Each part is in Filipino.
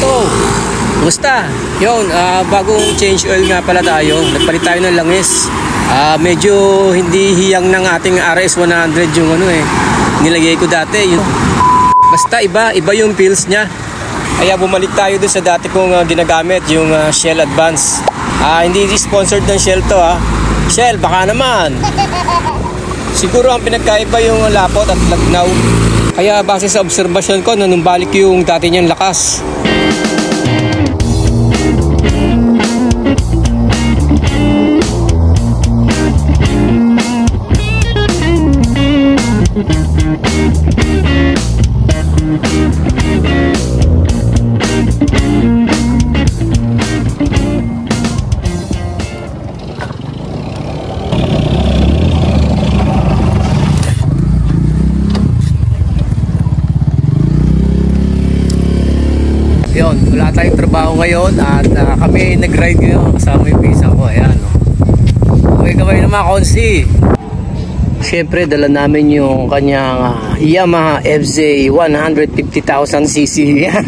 Go! Kumusta? Yun, bagong change oil nga pala tayo. Nagpalit tayo ng langis. Medyo hindi hiyang ng ating RS100 yung nilagay ko dati. Yun. Basta iba yung feels niya. Kaya bumalik tayo dun sa dati kong ginagamit, yung Shell Advance. Hindi sponsored ng Shell to Shell, baka naman. Siguro ang pinagkaiba yung lapot at lagnaw. Kaya base sa obserbasyon ko, nung balik yung dati niyang lakas. Yun, wala tayong trabaho ngayon at kami nag-ride ngayon kasama yung pisa ko. Ayan, okay kamay na mga konsi. Siyempre dala namin yung kanyang Yamaha FZ 150,000cc. Yan.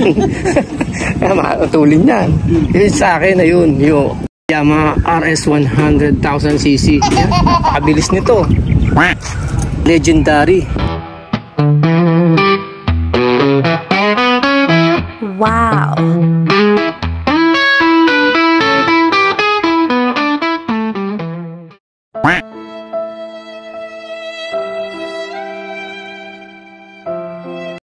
Matulin yan. Yun sa akin na yun, yung Yamaha RS 100,000cc. Yan. Kabilis nito. Legendary. Wow!